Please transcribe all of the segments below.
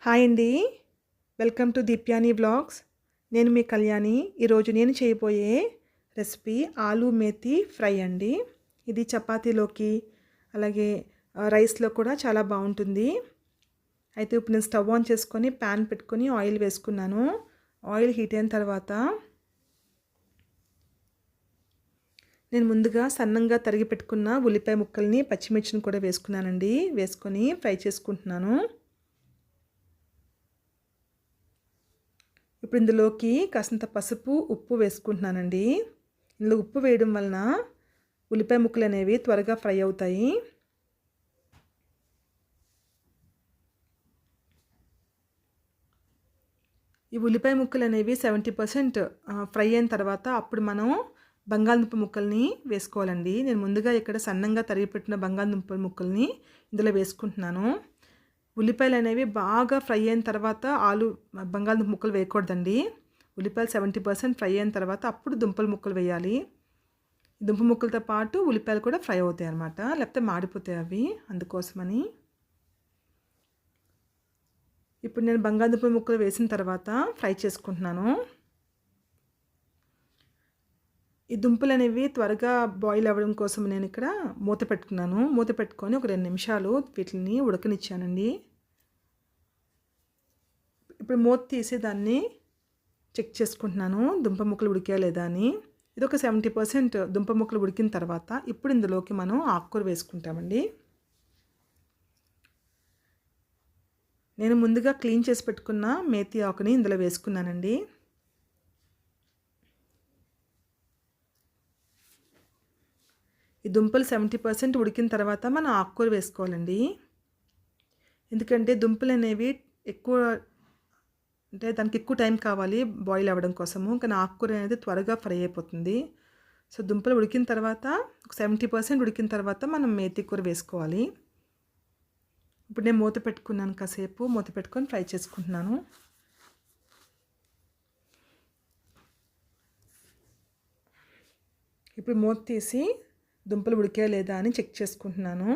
Hi అండి. Welcome to Deepyani vlogs. నేను మీ కళ్యాణి. ఈరోజు నేను చేయబోయే రెసిపీ ఆలూ మేతి ఫ్రై అండి. ఇది చపాతీలోకి అలాగే రైస్లో కూడా చాలా బాగుంటుంది. అయితే ఇప్పుడు నేను స్టవ్ ఆన్ చేసుకొని ప్యాన్ పెట్టుకొని ఆయిల్ వేసుకున్నాను. ఆయిల్ హీట్ అయిన తర్వాత నేను ముందుగా సన్నంగా తరిగి పెట్టుకున్న ఉల్లిపాయ ముక్కల్ని పచ్చిమిర్చిని కూడా వేసుకున్నానండి. వేసుకొని ఫ్రై చేసుకుంటున్నాను. ఇప్పుడు ఇందులోకి కాసింత పసుపు ఉప్పు వేసుకుంటున్నానండి. ఇందులో ఉప్పు వేయడం వలన ఉల్లిపాయ ముక్కలు అనేవి త్వరగా ఫ్రై అవుతాయి. ఈ ఉల్లిపాయ ముక్కలు అనేవి 70% ఫ్రై అయిన తర్వాత అప్పుడు మనం బంగాళదుంప ముక్కల్ని వేసుకోవాలండి. నేను ముందుగా ఇక్కడ సన్నంగా తరిగి పెట్టిన బంగాళదుంప ముక్కల్ని ఇందులో వేసుకుంటున్నాను. ఉల్లిపాయలు అనేవి బాగా ఫ్రై అయిన తర్వాత బంగాళదుంప ముక్కలు వేయకూడదండి. ఉల్లిపాయలు 70% ఫ్రై అయిన తర్వాత అప్పుడు దుంపల ముక్కలు వేయాలి. దుంప ముక్కలతో పాటు ఉల్లిపాయలు కూడా ఫ్రై అవుతాయి అన్నమాట, లేకపోతే మాడిపోతాయి అవి, అందుకోసమని. ఇప్పుడు నేను బంగాళదుంప ముక్కలు వేసిన తర్వాత ఫ్రై చేసుకుంటున్నాను. ఈ దుంపలు అనేవి త్వరగా బాయిల్ అవ్వడం కోసం నేను ఇక్కడ మూత పెట్టుకున్నాను. మూత పెట్టుకొని ఒక 2 నిమిషాలు వీటిని ఉడకనిచ్చానండి. ఇప్పుడు మూత తీసి దాన్ని చెక్ చేసుకుంటున్నాను దుంప ముక్కలు ఉడికా లేదా అని. ఇది ఒక 70% దుంప ముక్కలు ఉడికిన తర్వాత ఇప్పుడు ఇందులోకి మనం ఆకుకూర వేసుకుంటామండి. నేను ముందుగా క్లీన్ చేసి పెట్టుకున్న మేతి ఆకుని ఇందులో వేసుకున్నానండి. ఈ దుంపలు 70% ఉడికిన తర్వాత మనం ఆకుకూర వేసుకోవాలండి. ఎందుకంటే దుంపలు అనేవి దానికి ఎక్కువ టైం కావాలి బాయిల్ అవ్వడం కోసము, కానీ ఆకుకూర అనేది త్వరగా ఫ్రై అయిపోతుంది. సో దుంపలు ఉడికిన తర్వాత 70% ఉడికిన తర్వాత మనం మేతి కూర వేసుకోవాలి. ఇప్పుడు నేను మూత పెట్టుకున్నాను, కాసేపు మూత పెట్టుకొని ఫ్రై చేసుకుంటున్నాను. ఇప్పుడు మూత తీసి దుంపలు ఉడికా లేదా అని చెక్ చేసుకుంటున్నాను.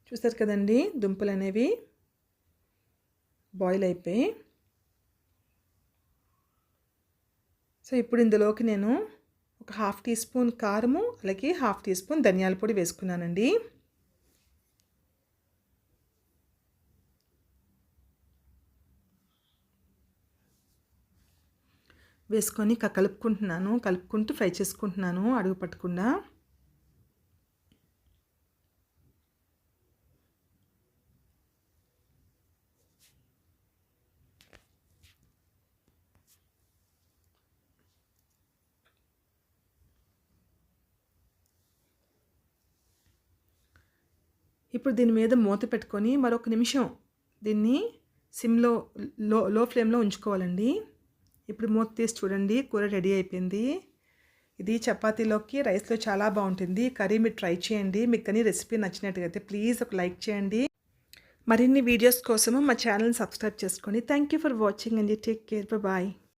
చూస్తారు కదండి, దుంపలు అనేవి బాయిల్ అయిపోయి. సో ఇప్పుడు ఇందులోకి నేను ఒక 1/2 టీ స్పూన్ కారము అలాగే 1/2 టీ స్పూన్ ధనియాల పొడి వేసుకున్నానండి. వేసుకొని కలుపుకుంటూ ఫ్రై చేసుకుంటున్నాను అడుగు పట్టకుండా. ఇప్పుడు దీని మీద మూత పెట్టుకొని మరొక నిమిషం దీన్ని సిమ్లో లో ఫ్లేమ్లో ఉంచుకోవాలండి. ఇప్పుడు మూత తీసి చూడండి, కూర రెడీ అయిపోయింది. ఇది చపాతీలోకి రైస్లో చాలా బాగుంటుంది. కర్రీ మీరు ట్రై చేయండి. మీకు కానీ రెసిపీ నచ్చినట్టుగైతే ప్లీజ్ ఒక లైక్ చేయండి. మరిన్ని వీడియోస్ కోసము మా ఛానల్ని సబ్స్క్రైబ్ చేసుకోండి. థ్యాంక్ యూ ఫర్ వాచింగ్ అండి. Take care, bye.